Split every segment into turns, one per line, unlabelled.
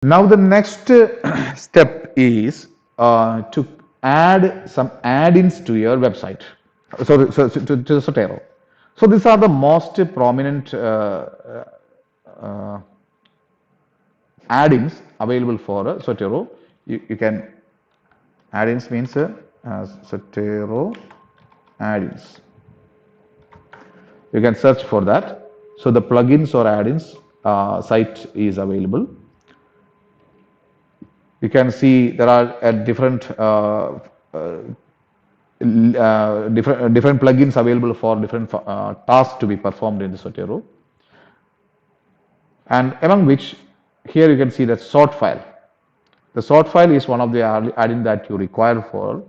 Now the next step is to add some add-ins to your website. To Zotero. So these are the most prominent uh, add-ins available for Zotero. You can add-ins means Zotero add-ins. You can search for that. So the plugins or add-ins site is available. You can see there are different different plugins available for different tasks to be performed in the Zotero, and among which here you can see that sort file. The sort file is one of the add-in that you require for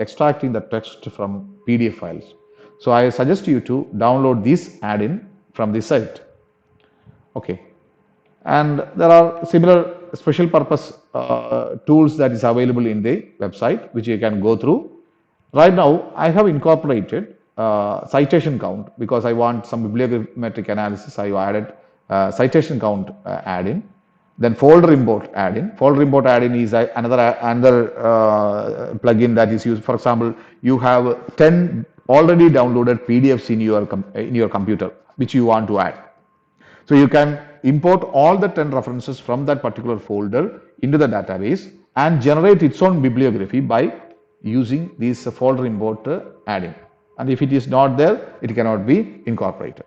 extracting the text from PDF files. So I suggest you to download this add-in from the site. Okay, and there are similar special purpose tools that is available in the website which you can go through. Right now I have incorporated citation count because I want some bibliometric analysis. I added citation count add-in, then folder import add-in. Folder import add-in is another plugin that is used. For example, you have 10 already downloaded PDFs in your computer which you want to add. So you can import all the 10 references from that particular folder into the database and generate its own bibliography by using this folder import add-in. And if it is not there, it cannot be incorporated.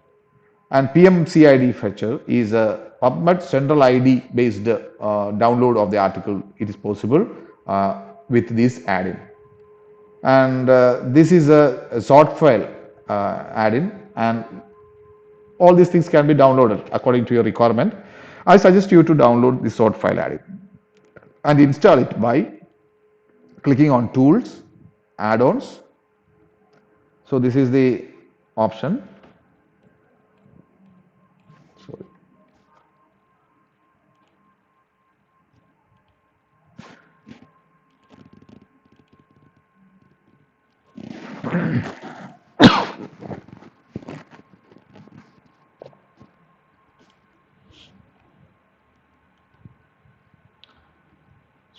And PMCID fetcher is a PubMed central ID based download of the article. It is possible with this add-in. And this is a sort file add-in, and all these things can be downloaded according to your requirement. I suggest you to download the sort file add-in and install it by clicking on tools, add-ons. So this is the option. Sorry.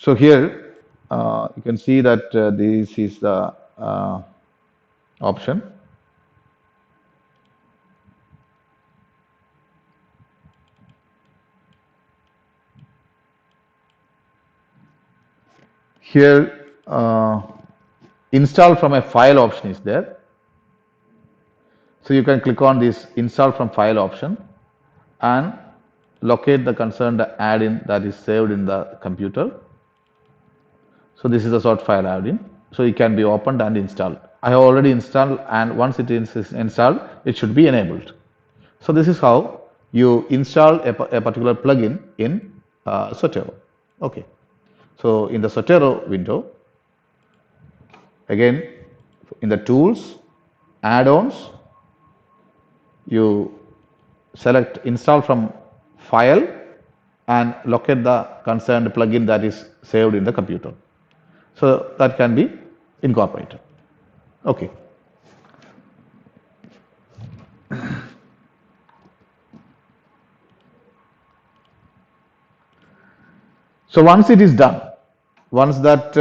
So here you can see that this is the option. Here install from a file option is there. So you can click on this install from file option and locate the concerned add-in that is saved in the computer. So this is the sort file add-in. So it can be opened and installed. I have already installed, and once it is installed, it should be enabled. So this is how you install a particular plugin in Zotero. Okay. So in the Zotero window, again in the tools, add-ons, you select install from file and locate the concerned plugin that is saved in the computer. So that can be incorporated. Okay. So once it is done, once that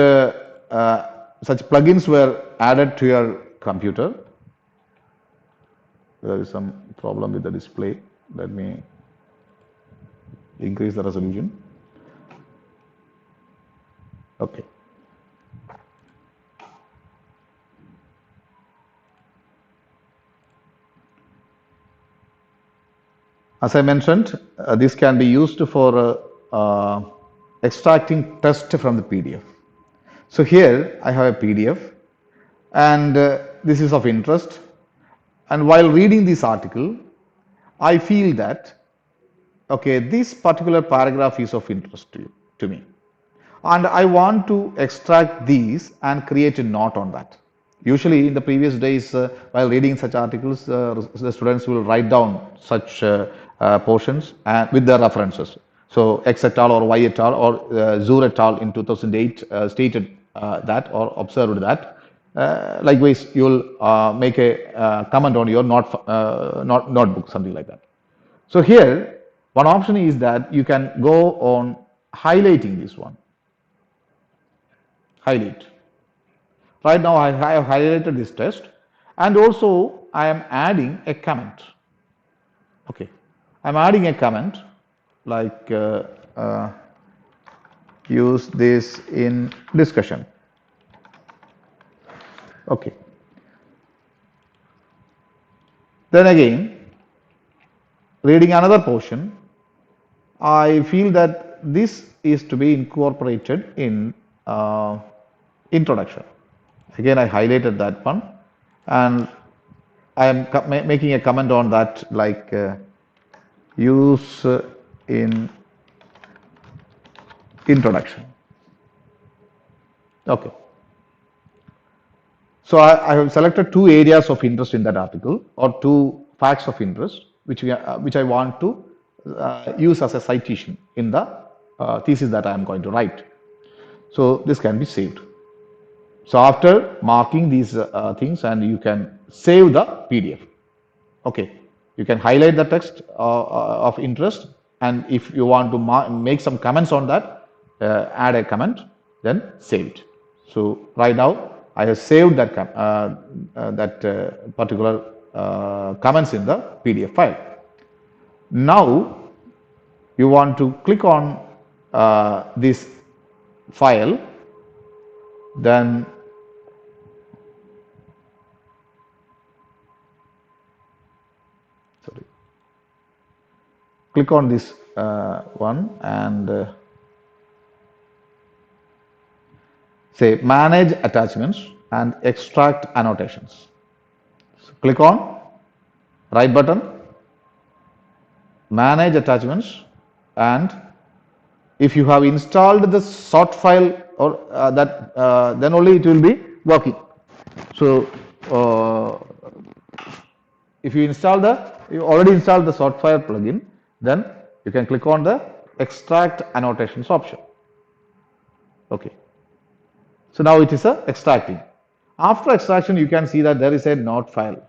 such plugins were added to your computer, there is some problem with the display. Let me increase the resolution. Okay. As I mentioned, this can be used for extracting text from the PDF. So here I have a PDF, and this is of interest. And while reading this article, I feel that, okay, this particular paragraph is of interest to me. And I want to extract these and create a note on that. Usually in the previous days, while reading such articles, the students will write down such portions and with the references. So X et al. Or Y et al. Or Zur et al. In 2008 stated that or observed that. Likewise, you will make a comment on your notebook, something like that. So here, One option is that you can go on highlighting this one. Highlight. Right now I have highlighted this text, and also I am adding a comment. Okay, I'm adding a comment like uh, use this in discussion. Okay. Then again, reading another portion, I feel that this is to be incorporated in introduction. Again, I highlighted that one, and I am making a comment on that like use in introduction. Okay. So I have selected two areas of interest in that article, or two facts of interest, which I want to use as a citation in the thesis that I am going to write. So this can be saved. So after marking these things, and you can save the PDF. Okay, you can highlight the text of interest, and if you want to make some comments on that, add a comment, then save it. So right now I have saved that particular comments in the PDF file. Now you want to click on this file, then sorry, click on this one and say manage attachments and extract annotations. So click on right button, manage attachments, and if you have installed the sort file or then only it will be working. So if you already installed the sort file plugin, then you can click on the extract annotations option. Okay. So now it is extracting. After extraction, you can see that there is a note file.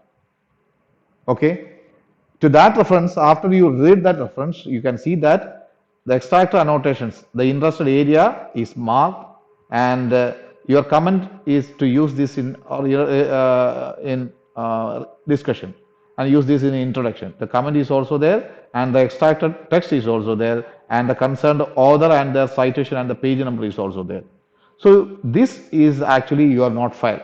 Okay. To that reference, after you read that reference, you can see that the extractor annotations, the interested area is marked, and your comment is to use this in discussion, and use this in introduction. The comment is also there, and the extracted text is also there, and the concerned author and their citation and the page number is also there. So this is actually your note file.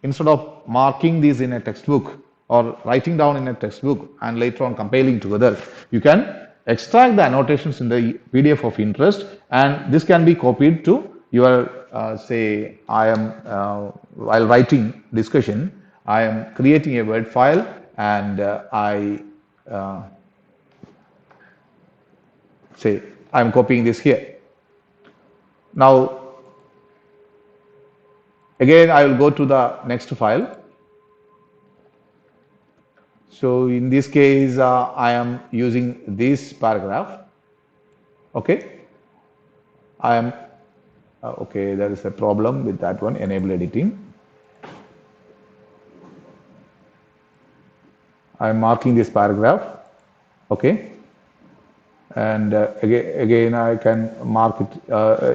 Instead of marking these in a textbook or writing down in a textbook and later on compiling together, you can extract the annotations in the PDF of interest, and this can be copied to your say I am while writing discussion, I am creating a Word file, and I say I am copying this here. Now again, I will go to the next file. So in this case, I am using this paragraph. Okay, I am okay. There is a problem with that one. Enable editing. I am marking this paragraph. Okay, and again I can mark it.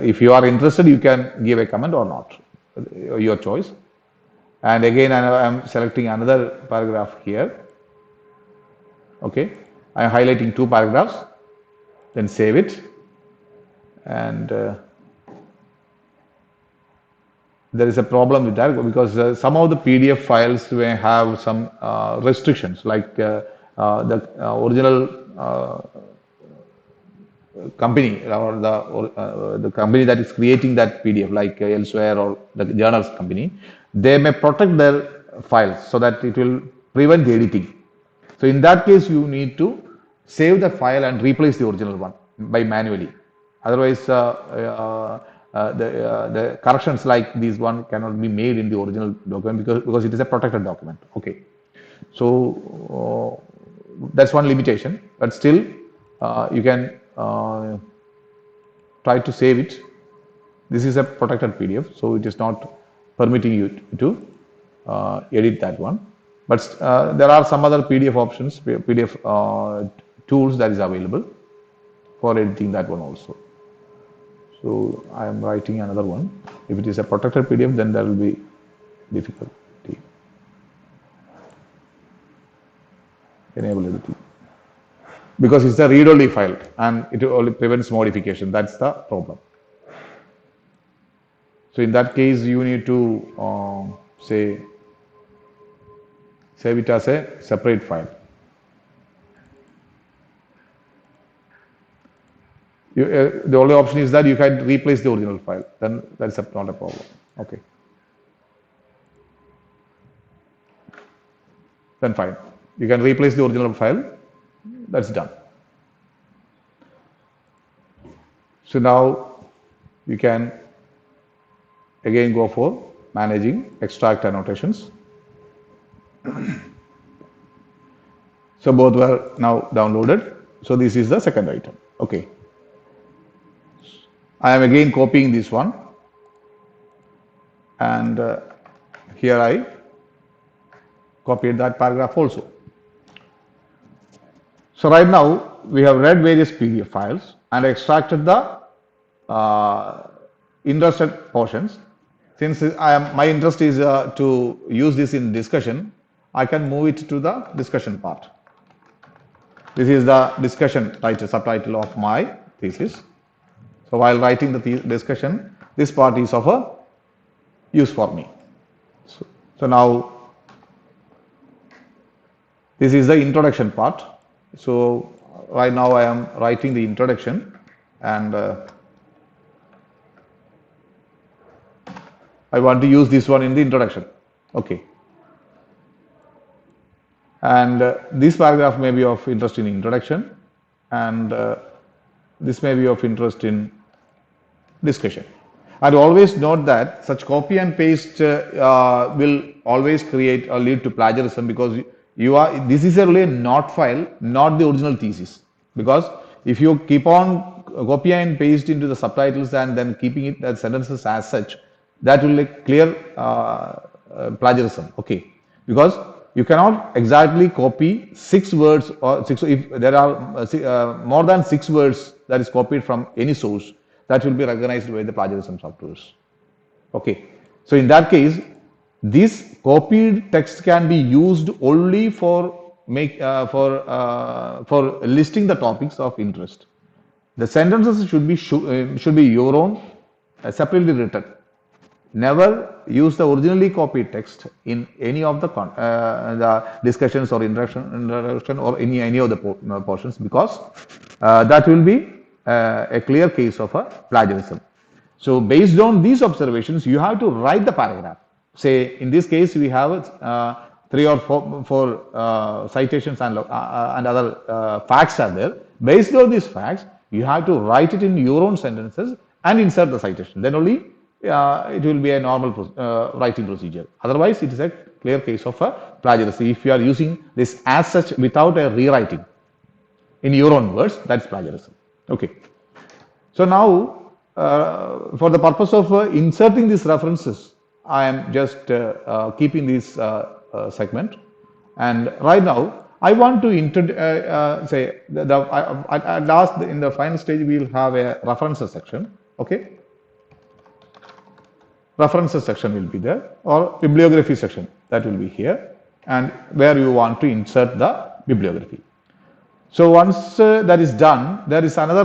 If you are interested, you can give a comment or not, your choice. And again I am selecting another paragraph here. Okay, I am highlighting two paragraphs, then save it, and there is a problem with that because some of the PDF files may have some restrictions, like the original company or the company that is creating that PDF, like Elsewhere or the journals company, they may protect their files so that it will prevent the editing. So in that case, you need to save the file and replace the original one by manually. Otherwise, the corrections like this one cannot be made in the original document because it is a protected document. Okay, so that's one limitation, but still you can try to save it. This is a protected PDF, so it is not permitting you to edit that one. But there are some other PDF options, PDF tools that is available. for editing that one also. So I am writing another one. If it is a protected PDF, then there will be difficulty. Enable editing. Because it's a read-only file and it only prevents modification. That's the problem. So in that case, you need to say save it as a separate file. The only option is that you can replace the original file. Then that's not a problem. Okay. Then fine. You can replace the original file. That's done. So now you can again go for managing extract annotations. So both were now downloaded. So this is the second item. Okay. I am again copying this one, and here I copied that paragraph also. So right now we have read various PDF files and extracted the interested portions. Since my interest is to use this in discussion, I can move it to the discussion part. This is the discussion title, subtitle of my thesis. So while writing the discussion, this part is of a use for me. So now this is the introduction part. So right now I am writing the introduction, and I want to use this one in the introduction. Okay. And this paragraph may be of interest in introduction, and this may be of interest in discussion. And always note that such copy and paste will always create or lead to plagiarism, because this is a really not file, not the original thesis. Because if you keep on copy and paste into the subtitles and then keeping it as sentences as such, that will like clear plagiarism. Okay, because you cannot exactly copy 6 words or 6. If there are more than 6 words that is copied from any source, that will be recognized by the plagiarism softwares. Okay, so in that case, this copied text can be used only for listing the topics of interest. The sentences should be your own, separately written. Never use the originally copied text in any of the discussions or introduction or any of the portions, because that will be a clear case of a plagiarism. So based on these observations, you have to write the paragraph. Say in this case we have 3 or 4 citations and other facts are there. Based on these facts, you have to write it in your own sentences and insert the citation. Then only it will be a normal writing procedure. Otherwise, it is a clear case of a plagiarism. If you are using this as such without a rewriting in your own words, that's plagiarism. Okay. So now, for the purpose of inserting these references, I am just keeping this segment. And right now, I want to say at last in the final stage we will have a references section. Okay. References section will be there, or bibliography section, that will be here, and where you want to insert the bibliography. So once that is done, there is another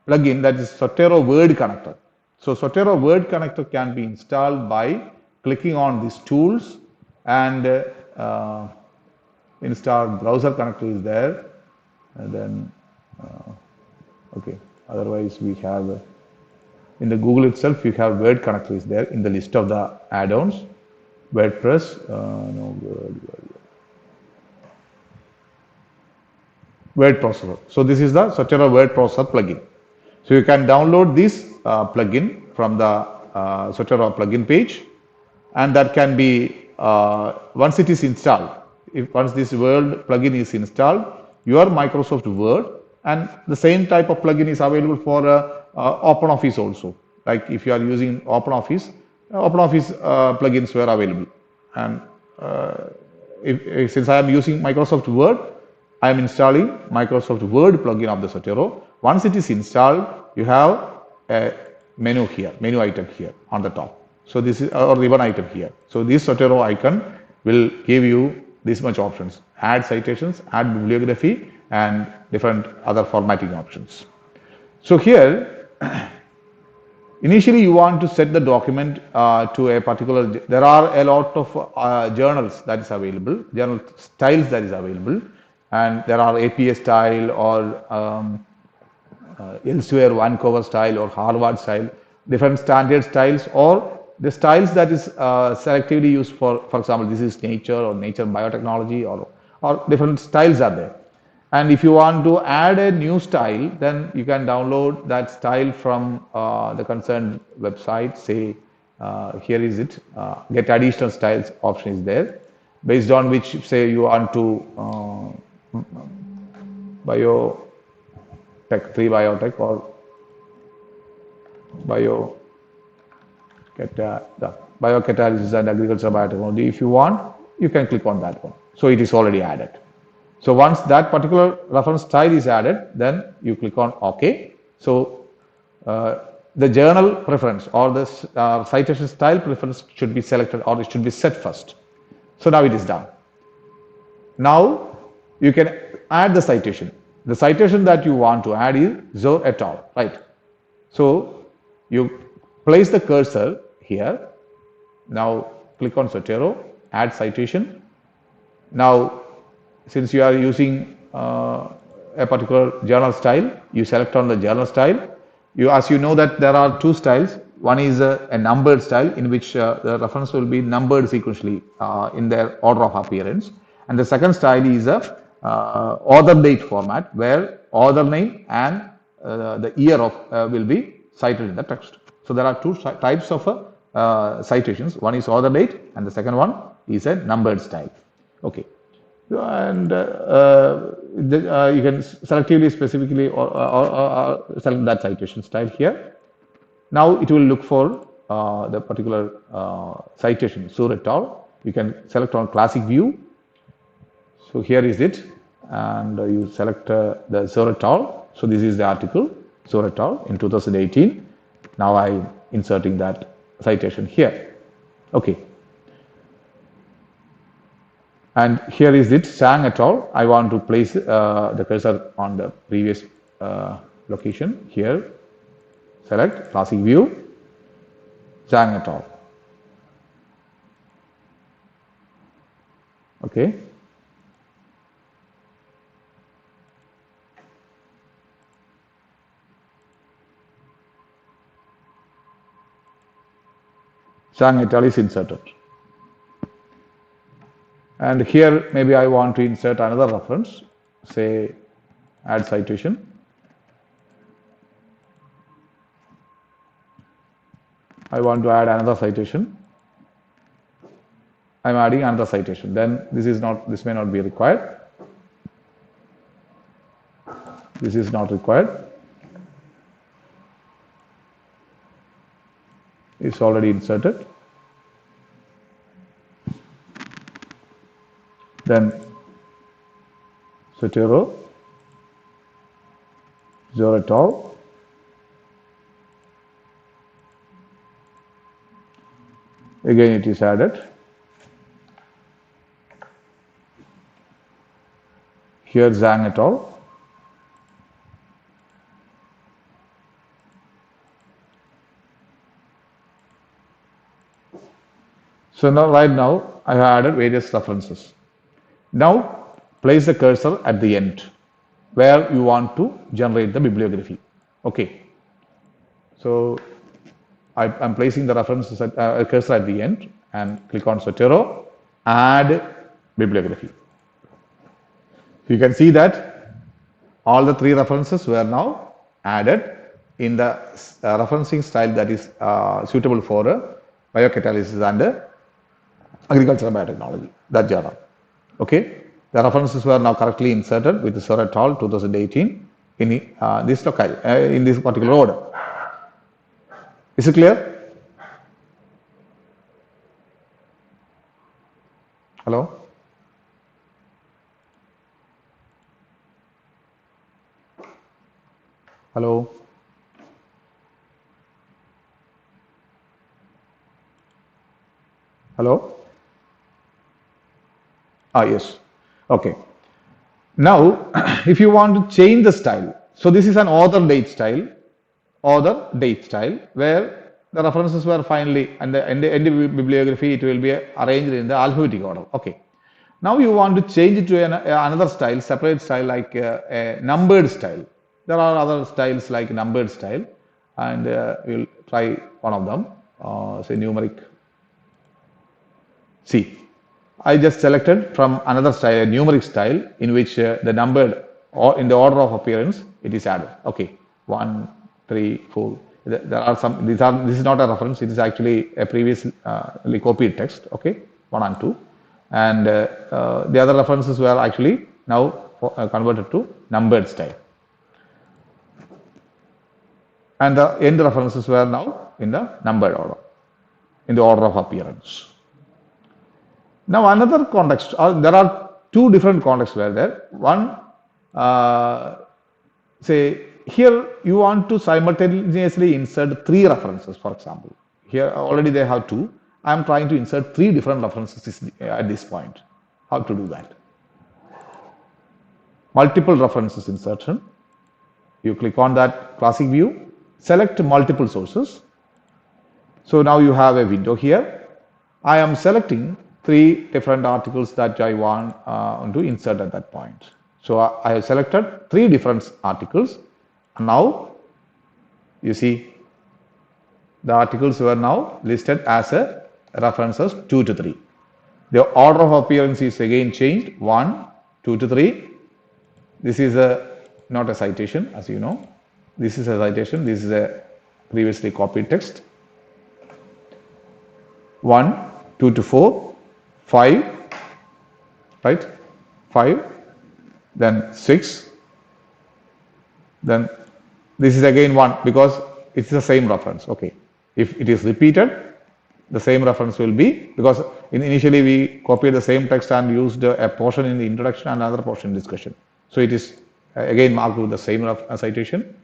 plugin, that is Zotero Word Connector. So Zotero Word Connector can be installed by clicking on these tools, and install browser connector is there, and then okay, otherwise we have in the Google itself, you have Word Connector is there in the list of the add-ons. WordPress, Word Processor. So this is the Zotero Word Processor plugin. So you can download this plugin from the Zotero plugin page, and that can be once it is installed. Once this Word plugin is installed, your Microsoft Word, and the same type of plugin is available for OpenOffice also. Like if you are using OpenOffice plugins were available. And since I am using Microsoft Word, I am installing Microsoft Word plugin of the Zotero. Once it is installed, you have a menu here, menu item here on the top. So this is or ribbon item here. So this Zotero icon will give you this much options: add citations, add bibliography, and different other formatting options. So here, initially you want to set the document to a particular, there are a lot of journals that is available, journal styles that is available, and there are APA style or elsewhere Vancouver style or Harvard style, different standard styles or the styles that is selectively used for example, this is nature or nature biotechnology or different styles are there. And if you want to add a new style, then you can download that style from the concerned website. Say, here is it, get additional styles option is there, based on which, say, you want to biotech, 3 biotech or bio the biocatalysis and agricultural biotechnology. If you want, you can click on that one. So it is already added. So once that particular reference style is added, then you click on OK. So the journal preference or the citation style preference should be selected or it should be set first. So now it is done. Now you can add the citation. The citation that you want to add is Zor et al. Right? So you place the cursor here. Now click on Zotero, add citation. Now, since you are using a particular journal style, you select on the journal style. As you know that there are two styles. One is a numbered style in which the reference will be numbered sequentially in their order of appearance. And the second style is a author date format where author name and the year of will be cited in the text. So there are two types of citations. One is author date and the second one is a numbered style. Okay. And you can selectively, specifically, or select that citation style here. Now it will look for the particular citation, Sur et al. You can select on classic view. So here is it, and you select the Sur et al. So this is the article, Sur et al. In 2018. Now I'm inserting that citation here. Okay. And here is it, Zhang et al. I want to place the cursor on the previous location. Here, select classic view, Zhang et al. Okay. Zhang et al. Is inserted. And here maybe I want to insert another reference, say add citation. I want to add another citation. I'm adding another citation. Then this may not be required. This is not required. It's already inserted. Then Zotero, Zor et al. Again it is added. Here Zhang et al. So now right now I have added various references. Now place the cursor at the end where you want to generate the bibliography. Okay. So I'm placing the references cursor at the end and click on Zotero, add bibliography. You can see that all the three references were now added in the referencing style that is suitable for biocatalysis and agricultural biotechnology, that journal. Okay, the references were now correctly inserted with Sur et al. 2018 in this locale, in this particular order. Is it clear? Hello? Hello? Hello? Ah, yes. Okay. Now, if you want to change the style, so this is an author date style, where the references were finally, and the bibliography, it will be arranged in the alphabetic order. Okay. Now you want to change it to another style, separate style, like a numbered style. There are other styles like numbered style, and we'll try one of them, say numeric. See, I just selected from another style, a numeric style, in which the numbered or in the order of appearance it is added. Okay, 1, 3, 4. There are some. This is not a reference. It is actually a previously copied text. Okay, 1 and 2, and the other references were actually now converted to numbered style, and the end references were now in the numbered order, in the order of appearance. Now another context, there are two different contexts were there. One, say here you want to simultaneously insert three references, for example. Here already they have two. I am trying to insert three different references at this point. How to do that? Multiple references insertion. You click on that classic view, select multiple sources. So now you have a window here. I am selecting three different articles that I want to insert at that point. So I have selected three different articles. Now you see the articles were now listed as a references 2 to 3. The order of appearance is again changed, 1, 2 to 3. This is not a citation, as you know. This is a citation. This is a previously copied text. 1, 2 to 4, 5, right? 5, then 6, then this is again 1 because it's the same reference. Okay. If it is repeated, the same reference will be, because initially we copied the same text and used a portion in the introduction and another portion in discussion. So it is again marked with the same citation.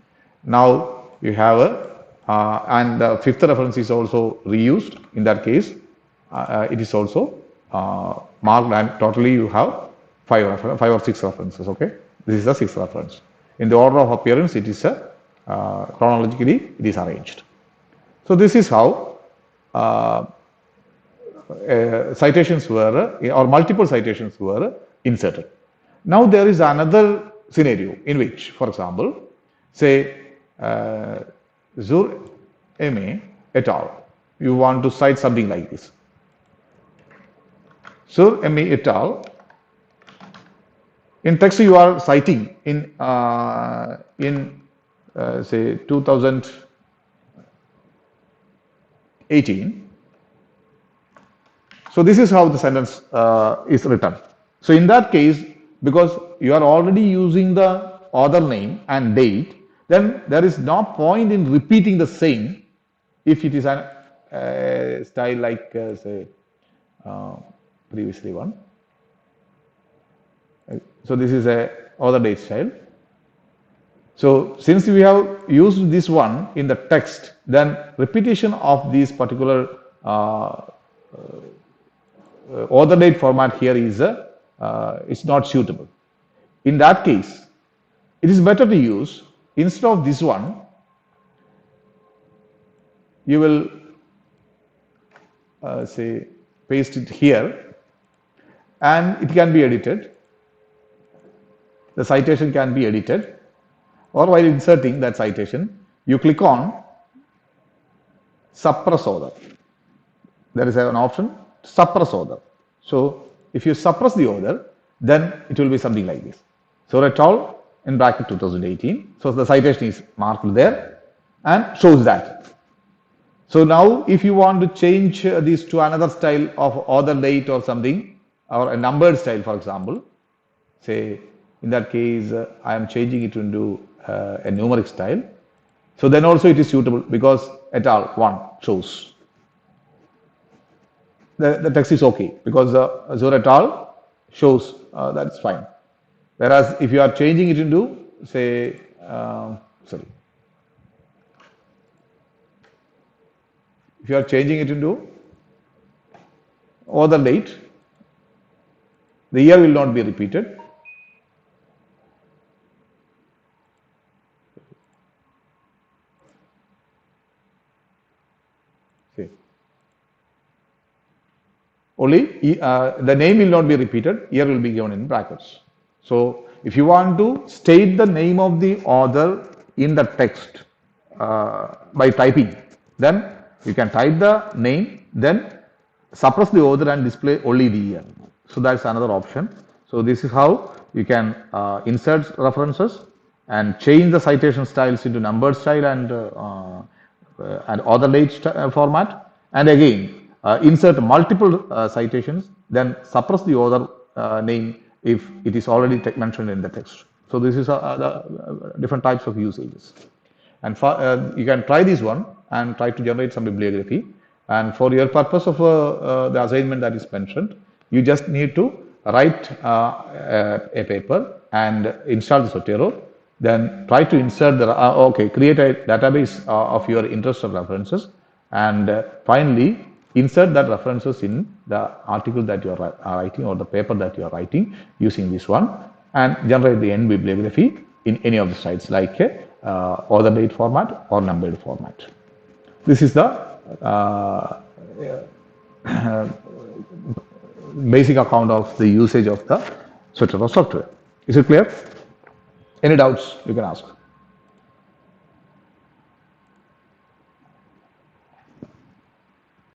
Now you have and the fifth reference is also reused. In that case, it is also marked, and totally you have five or six references. Okay, this is the sixth reference. In the order of appearance, it is chronologically it is arranged. So this is how citations were, or multiple citations were inserted. Now there is another scenario in which, for example, say Zur Eme et al. You want to cite something like this. Zur Eme et al. In text you are citing in say 2018. So this is how the sentence is written. So in that case, because you are already using the author name and date, then there is no point in repeating the same if it is a style like say previously one. So this is a author date style. So since we have used this one in the text, then repetition of these particular author date format here is not suitable. In that case, it is better to use, instead of this one, you will say paste it here, and it can be edited. The citation can be edited, or while inserting that citation, you click on suppress author. There is an option, suppress author. So if you suppress the author, then it will be something like this. So et al. In bracket 2018. So the citation is marked there and shows that. So now if you want to change this to another style of author date or something, or a numbered style, for example, say in that case I am changing it into a numeric style. So then also it is suitable because et al. 1 shows. The text is okay because Zur et al. Shows that's fine. Whereas if you are changing it into say, sorry, If you are changing it into author date, the year will not be repeated. See, only the name will not be repeated, year will be given in brackets. So if you want to state the name of the author in the text by typing, then you can type the name, then suppress the author and display only the year. So that's another option. So this is how you can insert references and change the citation styles into numbered style and author date format, and again insert multiple citations, then suppress the author name if it is already mentioned in the text. So this is the different types of usages. And you can try this one and try to generate some bibliography. And for your purpose of the assignment that is mentioned, you just need to write a paper and install the Zotero. Then try to insert the create a database of your interested references, and finally insert that references in the article that you are writing or the paper that you are writing using this one, and generate the end bibliography in any of the sites like author date format or numbered format. This is the basic account of the usage of the Zotero software. Is it clear? Any doubts you can ask.